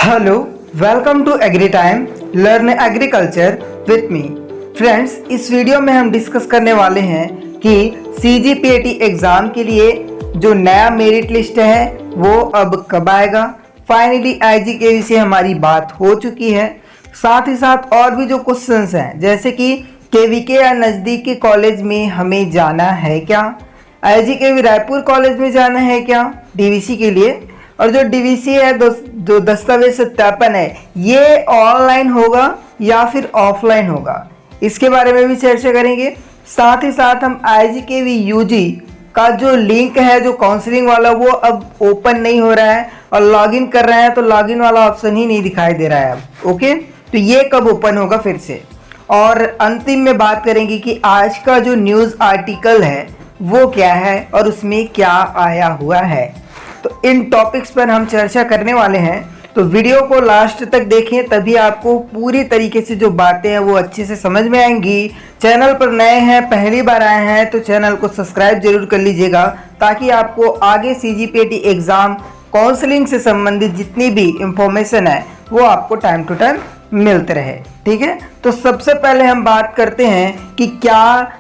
Hello, welcome to Agri Time learn agriculture with me. Friends, इस video में हम discuss करने वाले हैं कि CGPAT एग्ज़ाम के लिए जो नया मेरिट लिस्ट है वो अब कब आएगा। फाइनली IGKV से हमारी बात हो चुकी है। साथ ही साथ और भी जो क्वेश्चंस हैं, जैसे कि KVK या नज़दीक के कॉलेज में हमें जाना है क्या, IGKV रायपुर कॉलेज में जाना है क्या DVC के लिए, और जो DVC है जो दस्तावेज सत्यापन है ये ऑनलाइन होगा या फिर ऑफलाइन होगा, इसके बारे में भी चर्चा करेंगे। साथ ही साथ हम IGKV UG का जो लिंक है जो काउंसलिंग वाला वो अब ओपन नहीं हो रहा है और लॉगिन कर रहे हैं तो लॉगिन वाला ऑप्शन ही नहीं दिखाई दे रहा है अब। ओके, तो ये कब ओपन होगा फिर से। और अंतिम में बात करेंगे कि आज का जो न्यूज़ आर्टिकल है वो क्या है और उसमें क्या आया हुआ है। तो इन टॉपिक्स पर हम चर्चा करने वाले हैं, तो वीडियो को लास्ट तक देखें, तभी आपको पूरी तरीके से जो बातें हैं वो अच्छे से समझ में आएंगी। चैनल पर नए हैं, पहली बार आए हैं तो चैनल को सब्सक्राइब जरूर कर लीजिएगा, ताकि आपको आगे CGPAT एग्ज़ाम काउंसलिंग से संबंधित जितनी भी इंफॉर्मेशन है वो आपको टाइम टू टाइम मिलते रहे। ठीक है, तो सबसे पहले हम बात करते हैं कि क्या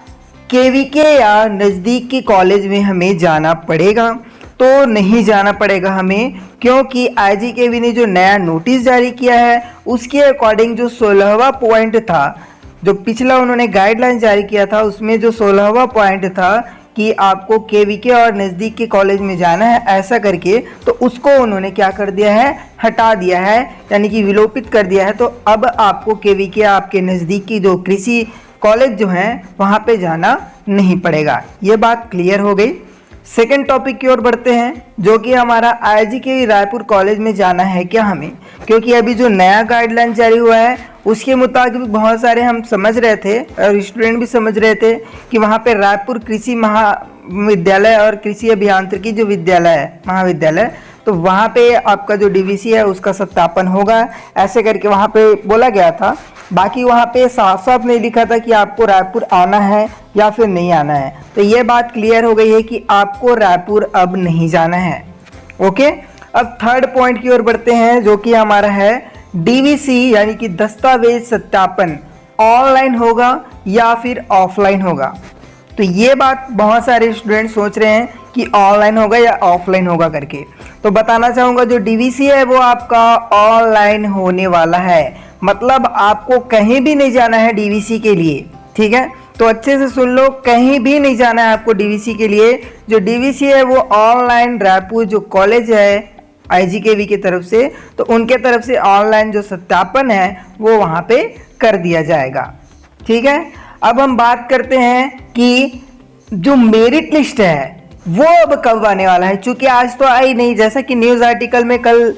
KVK या नज़दीक के कॉलेज में हमें जाना पड़ेगा। तो नहीं जाना पड़ेगा हमें, क्योंकि IGKV ने जो नया नोटिस जारी किया है उसके अकॉर्डिंग जो 16वां पॉइंट था, जो पिछला उन्होंने गाइडलाइन जारी किया था उसमें जो 16वां पॉइंट था कि आपको KVK और नज़दीक के कॉलेज में जाना है ऐसा करके, तो उसको उन्होंने क्या कर दिया है, हटा दिया है, यानी कि विलोपित कर दिया है। तो अब आपको KVK आपके नज़दीक की जो कृषि कॉलेज जो हैं वहाँ पे जाना नहीं पड़ेगा। ये बात क्लियर हो गई। सेकेंड टॉपिक की ओर बढ़ते हैं, जो कि हमारा IGKV रायपुर कॉलेज में जाना है क्या हमें, क्योंकि अभी जो नया गाइडलाइन जारी हुआ है उसके मुताबिक बहुत सारे हम समझ रहे थे और स्टूडेंट भी समझ रहे थे कि वहाँ पे रायपुर कृषि महाविद्यालय और कृषि अभियांत्रिकी जो विद्यालय है महाविद्यालय, तो वहाँ पे आपका जो DVC है उसका सत्यापन होगा, ऐसे करके वहाँ पे बोला गया था। बाकी वहाँ पे साफ साफ नहीं लिखा था कि आपको रायपुर आना है या फिर नहीं आना है। तो ये बात क्लियर हो गई है कि आपको रायपुर अब नहीं जाना है। ओके, अब थर्ड पॉइंट की ओर बढ़ते हैं, जो कि हमारा है DVC यानी कि दस्तावेज सत्यापन ऑनलाइन होगा या फिर ऑफलाइन होगा। तो ये बात बहुत सारे स्टूडेंट सोच रहे हैं कि ऑनलाइन होगा या ऑफलाइन होगा करके। तो बताना चाहूँगा जो DVC है वो आपका ऑनलाइन होने वाला है, मतलब आपको कहीं भी नहीं जाना है DVC के लिए। ठीक है, तो अच्छे से सुन लो, कहीं भी नहीं जाना है आपको DVC के लिए। जो DVC है वो ऑनलाइन रायपुर जो कॉलेज है IGKV की तरफ से, तो उनके तरफ से ऑनलाइन जो सत्यापन है वो वहाँ पे कर दिया जाएगा। ठीक है, अब हम बात करते हैं कि जो मेरिट लिस्ट है वो अब कब आने वाला है, क्योंकि आज तो आई नहीं, जैसा कि न्यूज़ आर्टिकल में कल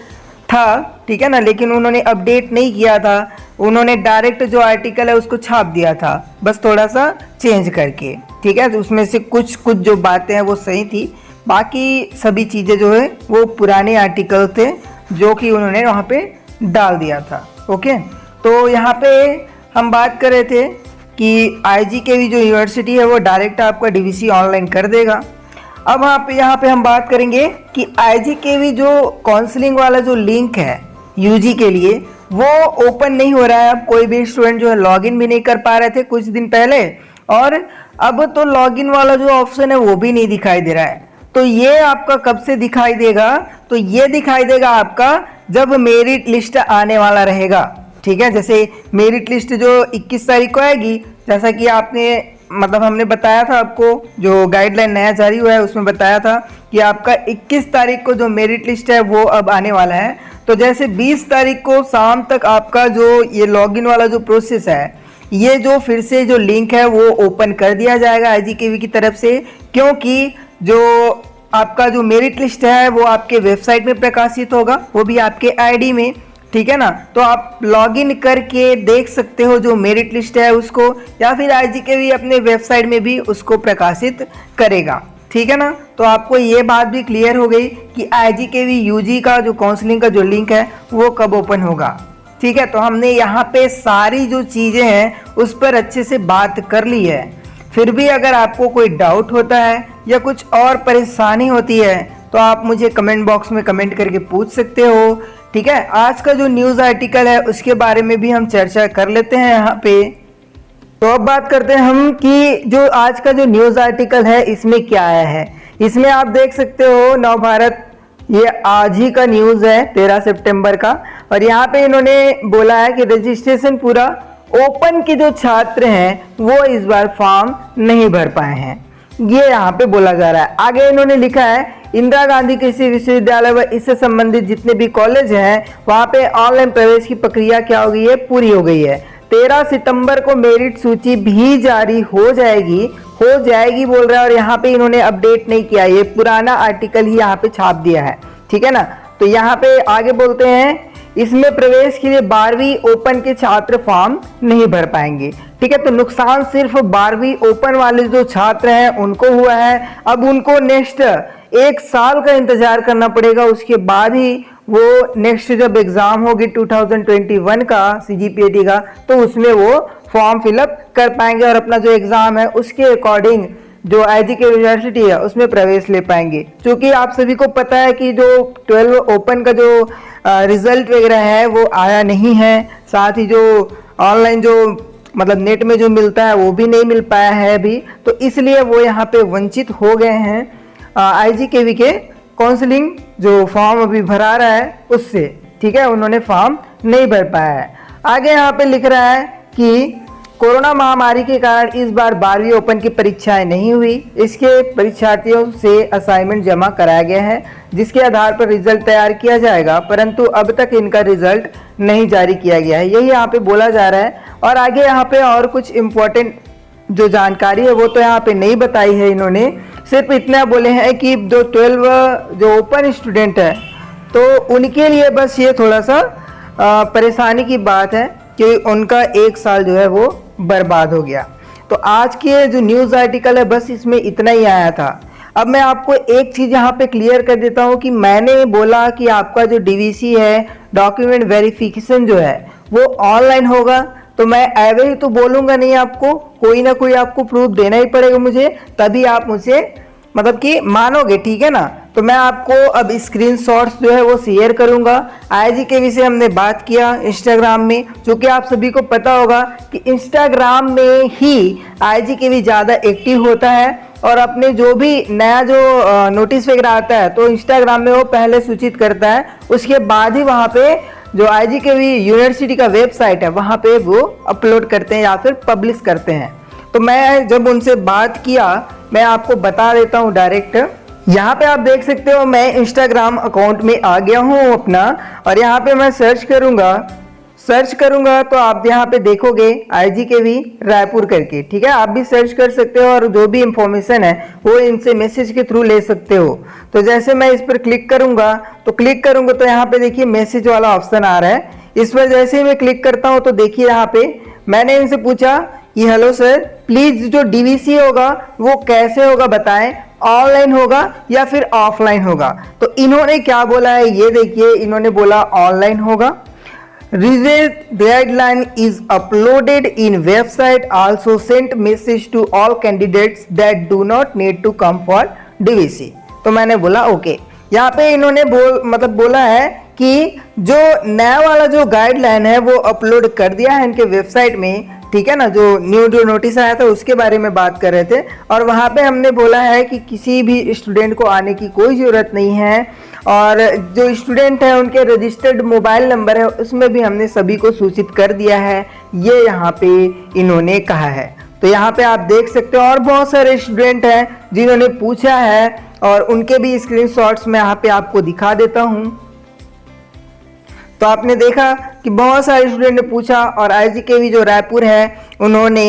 था। ठीक है ना, लेकिन उन्होंने अपडेट नहीं किया था, उन्होंने डायरेक्ट जो आर्टिकल है उसको छाप दिया था, बस थोड़ा सा चेंज करके। ठीक है, तो उसमें से कुछ जो बातें हैं वो सही थी, बाकी सभी चीज़ें जो है वो पुराने आर्टिकल थे जो कि उन्होंने वहाँ पे डाल दिया था। ओके, तो यहाँ पे हम बात कर रहे थे कि IGKV जो यूनिवर्सिटी है वो डायरेक्ट आपका DVC ऑनलाइन कर देगा। अब यहाँ पे हम बात करेंगे कि IGKV जो काउंसलिंग वाला जो लिंक है UG के लिए वो ओपन नहीं हो रहा है। अब कोई भी स्टूडेंट जो है लॉगिन भी नहीं कर पा रहे थे कुछ दिन पहले, और अब तो लॉगिन वाला जो ऑप्शन है वो भी नहीं दिखाई दे रहा है। तो ये आपका कब से दिखाई देगा, तो ये दिखाई देगा आपका जब मेरिट लिस्ट आने वाला रहेगा। ठीक है, जैसे मेरिट लिस्ट जो 21 तारीख को आएगी, जैसा कि आपने मतलब हमने बताया था आपको, जो गाइडलाइन नया जारी हुआ है उसमें बताया था कि आपका 21 तारीख को जो मेरिट लिस्ट है वो अब आने वाला है। तो जैसे 20 तारीख को शाम तक आपका जो ये लॉगिन वाला जो प्रोसेस है, ये जो फिर से जो लिंक है वो ओपन कर दिया जाएगा IGKV की तरफ से, क्योंकि जो आपका जो मेरिट लिस्ट है वो आपके वेबसाइट में प्रकाशित होगा, वो भी आपके ID में। ठीक है ना, तो आप लॉगिन करके देख सकते हो जो मेरिट लिस्ट है उसको, या फिर IGKV अपने वेबसाइट में भी उसको प्रकाशित करेगा। ठीक है ना, तो आपको ये बात भी क्लियर हो गई कि IGKV UG का जो काउंसलिंग का जो लिंक है वो कब ओपन होगा। ठीक है, तो हमने यहाँ पे सारी जो चीज़ें हैं उस पर अच्छे से बात कर ली है। फिर भी अगर आपको कोई डाउट होता है या कुछ और परेशानी होती है तो आप मुझे कमेंट बॉक्स में कमेंट करके पूछ सकते हो। ठीक है, आज का जो न्यूज़ आर्टिकल है उसके बारे में भी हम चर्चा कर लेते हैं यहाँ पे। तो अब बात करते हैं हम कि जो आज का जो न्यूज़ आर्टिकल है इसमें क्या आया है। इसमें आप देख सकते हो नवभारत, ये आज ही का न्यूज़ है 13 सितंबर का, और यहाँ पे इन्होंने बोला है कि रजिस्ट्रेशन पूरा ओपन के जो छात्र हैं वो इस बार फॉर्म नहीं भर पाए हैं, ये यहाँ पे बोला जा रहा है। आगे इन्होंने लिखा है इंदिरा गांधी कृषि विश्वविद्यालय व इससे संबंधित जितने भी कॉलेज हैं वहाँ पे ऑनलाइन प्रवेश की प्रक्रिया क्या हो गई है, पूरी हो गई है। 13 सितंबर को मेरिट सूची भी जारी हो जाएगी बोल रहा है, और यहाँ पे इन्होंने अपडेट नहीं किया, ये पुराना आर्टिकल ही यहाँ पे छाप दिया है, ठीक है ना। तो यहाँ पे आगे बोलते हैं इसमें प्रवेश के लिए 12वीं ओपन के छात्र फॉर्म नहीं भर पाएंगे, ठीक है। तो नुकसान सिर्फ 12वीं ओपन वाले जो छात्र हैं उनको हुआ है। अब उनको नेक्स्ट 1 साल का इंतजार करना पड़ेगा, उसके बाद ही वो नेक्स्ट जब एग्जाम होगी 2021 का CGPAT का, तो उसमें वो फॉर्म फिलअप कर पाएंगे और अपना जो एग्जाम है उसके अकॉर्डिंग जो IGK यूनिवर्सिटी है उसमें प्रवेश ले पाएंगे। क्योंकि आप सभी को पता है कि जो 12 ओपन का जो रिजल्ट वगैरह है वो आया नहीं है, साथ ही जो ऑनलाइन जो मतलब नेट में जो मिलता है वो भी नहीं मिल पाया है अभी, तो इसलिए वो यहाँ पे वंचित हो गए हैं IGKV के काउंसलिंग जो फॉर्म अभी भरा रहा है उससे, ठीक है। उन्होंने फॉर्म नहीं भर पाया है। आगे यहाँ पे लिख रहा है कि कोरोना महामारी के कारण इस बार 12वीं ओपन की परीक्षाएं नहीं हुई, इसके परीक्षार्थियों से असाइनमेंट जमा कराया गया है जिसके आधार पर रिजल्ट तैयार किया जाएगा, परंतु अब तक इनका रिजल्ट नहीं जारी किया गया है, यही यहाँ पे बोला जा रहा है। और आगे यहाँ पे और कुछ इम्पोर्टेंट जो जानकारी है वो तो यहाँ पे नहीं बताई है इन्होंने, सिर्फ इतना बोले हैं कि जो 12 जो ओपन स्टूडेंट है तो उनके लिए बस ये थोड़ा सा परेशानी की बात है कि उनका 1 साल जो है वो बर्बाद हो गया। तो आज के जो न्यूज़ आर्टिकल है बस इसमें इतना ही आया था। अब मैं आपको एक चीज़ यहाँ पे क्लियर कर देता हूँ कि मैंने बोला कि आपका जो DVC है, डॉक्यूमेंट वेरिफिकेशन जो है वो ऑनलाइन होगा, तो मैं ऐसे ही तो बोलूँगा नहीं, आपको कोई ना कोई आपको प्रूफ देना ही पड़ेगा मुझे, तभी आप मुझे मतलब कि मानोगे, ठीक है ना। तो मैं आपको अब स्क्रीनशॉट्स जो है वो शेयर करूंगा। IGKV से हमने बात किया इंस्टाग्राम में, क्योंकि आप सभी को पता होगा कि इंस्टाग्राम में ही IGKV ज़्यादा एक्टिव होता है, और अपने जो भी नया जो नोटिस वगैरह आता है तो इंस्टाग्राम में वो पहले सूचित करता है, उसके बाद ही वहाँ पे जो IGKV यूनिवर्सिटी का वेबसाइट है वहाँ पे वो अपलोड करते हैं या फिर पब्लिश करते हैं। तो मैं जब उनसे बात किया, मैं आपको बता देता हूँ डायरेक्ट। यहाँ पे आप देख सकते हो मैं इंस्टाग्राम अकाउंट में आ गया हूँ अपना, और यहाँ पे मैं सर्च करूँगा तो आप यहाँ पे देखोगे IGKV रायपुर करके, ठीक है। आप भी सर्च कर सकते हो और जो भी इंफॉर्मेशन है वो इनसे मैसेज के थ्रू ले सकते हो। तो जैसे मैं इस पर क्लिक करूँगा तो यहाँ पे देखिए मैसेज वाला ऑप्शन आ रहा है। इस पर जैसे ही मैं क्लिक करता हूँ तो देखिए यहाँ पे मैंने इनसे पूछा कि हेलो सर, प्लीज जो DVC होगा वो कैसे होगा बताएं, ऑनलाइन होगा या फिर ऑफलाइन होगा। तो इन्होंने क्या बोला है ये देखिए, इन्होंने बोला ऑनलाइन होगा। Result guideline is uploaded in website, also sent message to all candidates that do not need to come for DVC। तो मैंने बोला ओके। यहाँ पे इन्होंने बोला है कि जो नया वाला जो गाइडलाइन है वो अपलोड कर दिया है इनके वेबसाइट में, ठीक है ना। जो नोटिस आया था उसके बारे में बात कर रहे थे, और वहाँ पे हमने बोला है कि किसी भी स्टूडेंट को आने की कोई ज़रूरत नहीं है, और जो स्टूडेंट है उनके रजिस्टर्ड मोबाइल नंबर है उसमें भी हमने सभी को सूचित कर दिया है, ये यहाँ पे इन्होंने कहा है। तो यहाँ पे आप देख सकते हो और बहुत सारे स्टूडेंट हैं जिन्होंने पूछा है, और उनके भी स्क्रीनशॉट्स मैं यहाँ पे आपको दिखा देता हूँ। तो आपने देखा कि बहुत सारे स्टूडेंट ने पूछा, और IGKV जो रायपुर है उन्होंने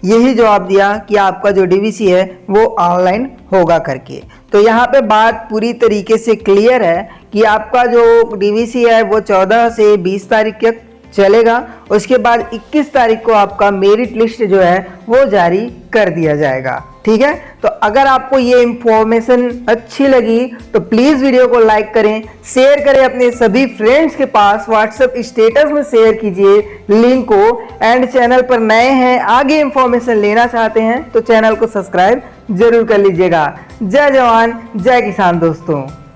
यही जवाब दिया कि आपका जो DVC है वो ऑनलाइन होगा करके। तो यहाँ पे बात पूरी तरीके से क्लियर है कि आपका जो DVC है वो 14 से 20 तारीख तक चलेगा, उसके बाद 21 तारीख को आपका मेरिट लिस्ट जो है वो जारी कर दिया जाएगा, ठीक है। तो अगर आपको ये इंफॉर्मेशन अच्छी लगी तो प्लीज़ वीडियो को लाइक करें, शेयर करें अपने सभी फ्रेंड्स के पास, व्हाट्सएप स्टेटस में शेयर कीजिए लिंक को, एंड चैनल पर नए हैं, आगे इंफॉर्मेशन लेना चाहते हैं तो चैनल को सब्सक्राइब जरूर कर लीजिएगा। जय जवान जय किसान दोस्तों।